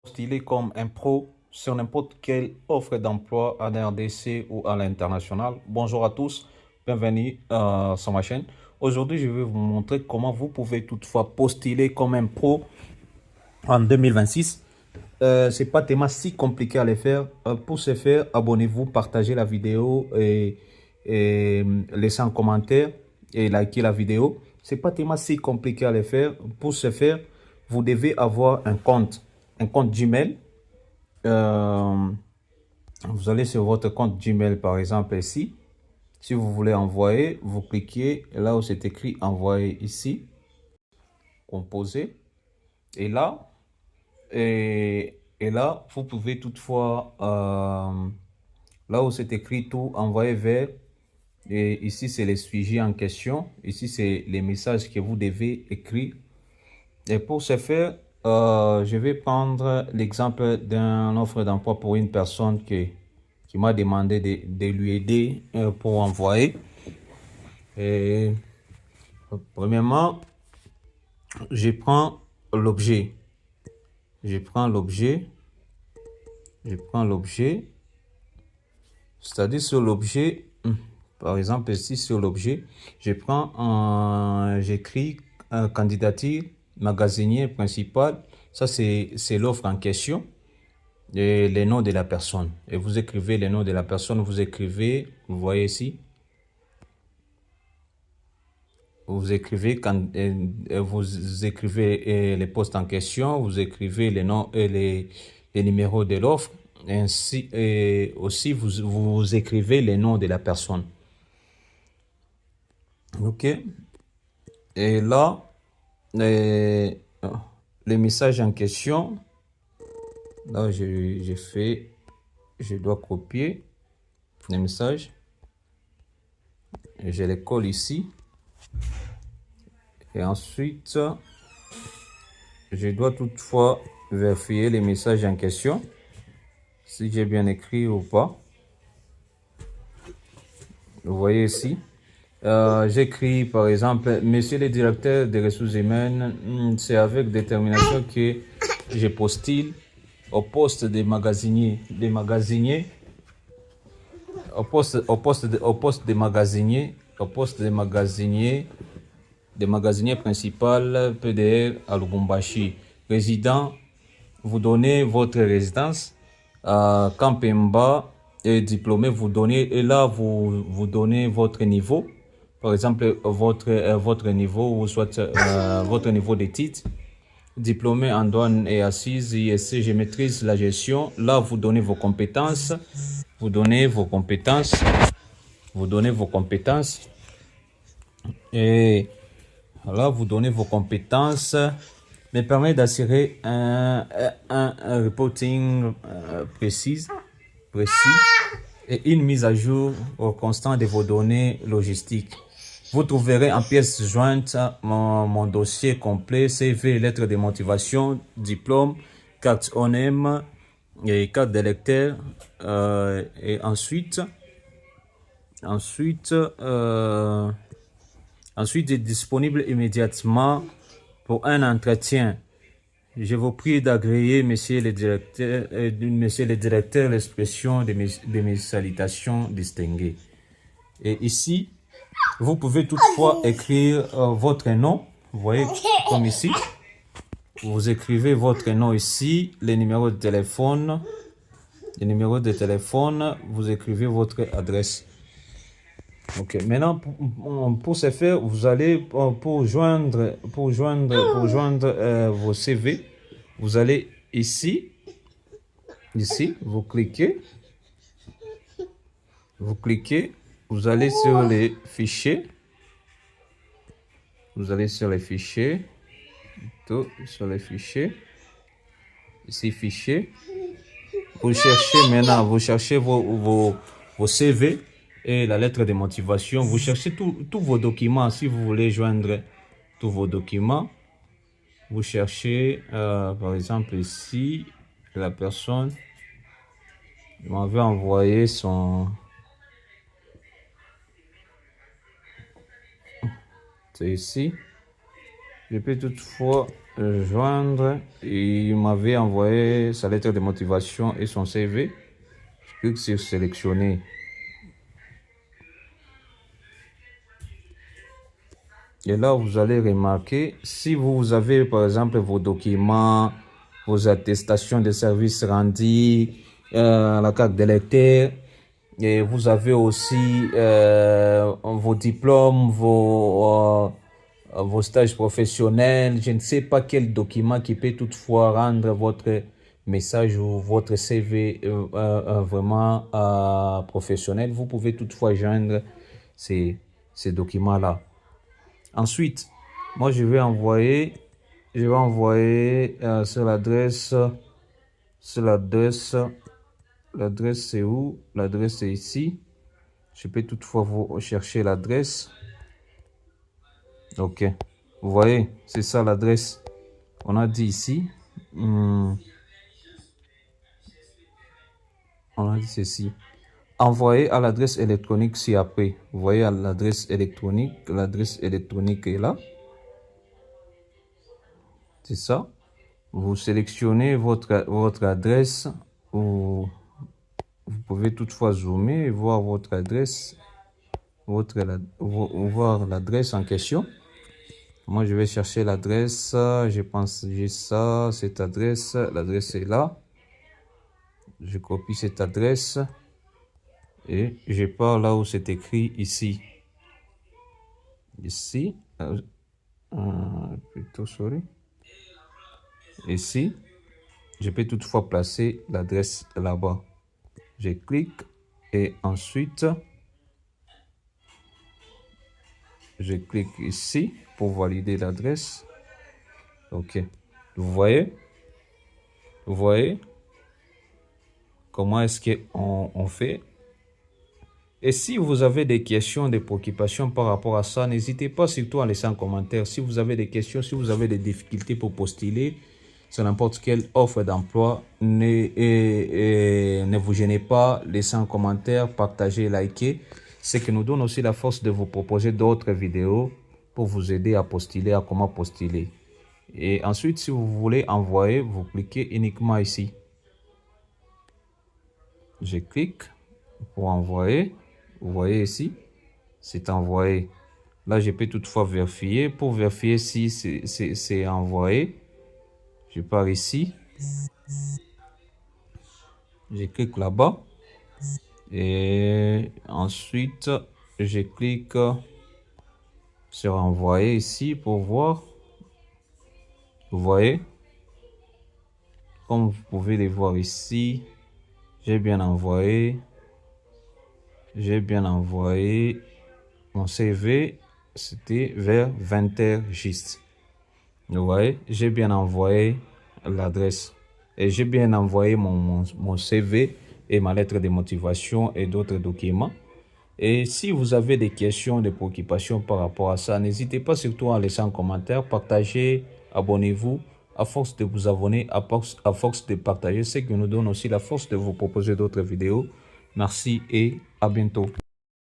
Postulé comme un pro sur n'importe quelle offre d'emploi en RDC ou à l'international. Bonjour à tous, bienvenue sur ma chaîne. Aujourd'hui, je vais vous montrer comment vous pouvez toutefois postuler comme un pro en 2026. C'est pas tellement si compliqué à le faire. Pour ce faire, abonnez-vous, partagez la vidéo et laissez un commentaire et likez la vidéo. C'est pas tellement si compliqué à le faire. Pour ce faire, vous devez avoir un compte Gmail. Euh, Vous allez sur votre compte Gmail, par exemple, ici. Si vous voulez envoyer, vous cliquez là où c'est écrit envoyer ici, composer. Et là, et là, vous pouvez toutefois, là où c'est écrit tout, envoyer vers. Et ici, c'est les sujets en question. Ici, c'est les messages que vous devez écrire. Et pour ce faire, je vais prendre l'exemple d'une offre d'emploi pour une personne qui m'a demandé de lui aider pour envoyer. Et premièrement, je prends l'objet. Je prends l'objet. Je prends l'objet. C'est-à-dire sur l'objet, par exemple ici sur l'objet, j'écris candidature, magasinier principal. Ça, c'est l'offre en question. Et les noms de la personne. Et vous écrivez les noms de la personne, vous écrivez, vous voyez ici. Vous écrivez les postes en question, vous écrivez les noms et les numéros de l'offre, ainsi et aussi vous écrivez les noms de la personne. Ok. Et là, les messages en question, là je dois copier les messages et je les colle ici. Et ensuite, je dois toutefois vérifier les messages en question, si j'ai bien écrit ou pas. Vous voyez ici, j'écris par exemple, Monsieur le directeur des ressources humaines, c'est avec détermination que je postule au poste de magasinier, au poste de magasinier principal PDR à Lubumbashi. Résident, vous donnez votre résidence à Kampemba et diplômé, vous donnez, et là vous donnez votre niveau, par exemple votre niveau ou soit votre niveau de titre. Diplômé en douane et assise ISC, je maîtrise la gestion. Là vous donnez vos compétences, vous donnez vos compétences et là vous donnez vos compétences, me permet d'assurer un reporting précis et une mise à jour au constant de vos données logistiques. Vous trouverez en pièce jointe mon dossier complet, CV, lettre de motivation, diplôme, carte ONEM et carte d'électeur. Et ensuite, est disponible immédiatement pour un entretien. Je vous prie d'agréer, monsieur le directeur, l'expression de mes salutations distinguées. Et ici, vous pouvez toutefois écrire votre nom. Vous voyez, comme ici. Vous écrivez votre nom ici, les numéros de téléphone. Vous écrivez votre adresse. Ok, maintenant pour ce faire, vous allez pour joindre vos CV, vous allez ici, vous cliquez, vous allez sur les fichiers, ici fichiers, vous cherchez vos CV et la lettre de motivation. Vous cherchez tous vos documents. Si vous voulez joindre tous vos documents, vous cherchez par exemple ici, la personne m'avait envoyé son... C'est ici. Je peux toutefois Joindre. Il m'avait envoyé sa lettre de motivation et son CV. Je clique sur sélectionner. Et là, vous allez remarquer, si vous avez par exemple vos documents, vos attestations de services rendus, la carte d'électeur, et vous avez aussi vos diplômes, vos stages professionnels. Je ne sais pas quel document qui peut toutefois rendre votre message ou votre CV vraiment professionnel. Vous pouvez toutefois joindre ces documents-là. Ensuite, moi je vais envoyer sur l'adresse, l'adresse c'est où? L'adresse c'est ici. Je peux toutefois vous chercher l'adresse. Ok, vous voyez, c'est ça l'adresse. On a dit ici. On a dit ceci. Envoyer à l'adresse électronique ci-après. Vous voyez l'adresse électronique est là. C'est ça. Vous sélectionnez votre adresse. Vous pouvez toutefois zoomer et voir votre adresse, voir l'adresse en question. Moi, je vais chercher l'adresse. Je pense j'ai ça, cette adresse. L'adresse est là. Je copie cette adresse et je pars là où c'est écrit ici. Ici, plutôt sorry. Ici, je peux toutefois placer l'adresse là-bas. Je clique et ensuite je clique ici pour valider l'adresse. Ok, vous voyez comment est-ce qu'on fait. Et si vous avez des questions, des préoccupations par rapport à ça, n'hésitez pas surtout à laisser un commentaire. Si vous avez des questions, si vous avez des difficultés pour postuler sur n'importe quelle offre d'emploi, ne vous gênez pas, laissez un commentaire, partagez, likez. Ce qui nous donne aussi la force de vous proposer d'autres vidéos pour vous aider à postuler, à comment postuler. Et ensuite, si vous voulez envoyer, vous cliquez uniquement ici. Je clique pour envoyer. Vous voyez ici, c'est envoyé. Là, je peux toutefois vérifier. Pour vérifier si c'est envoyé, je pars ici. Je clique là-bas. Et ensuite, je clique sur envoyer ici pour voir. Vous voyez, comme vous pouvez les voir ici, j'ai bien envoyé mon CV. C'était vers 20h juste. Vous voyez, j'ai bien envoyé l'adresse et j'ai bien envoyé mon CV et ma lettre de motivation et d'autres documents. Et si vous avez des questions, des préoccupations par rapport à ça, n'hésitez pas surtout à laisser un commentaire, partagez, abonnez-vous. À force de vous abonner, à force de partager, c'est que nous donne aussi la force de vous proposer d'autres vidéos. Merci et à bientôt.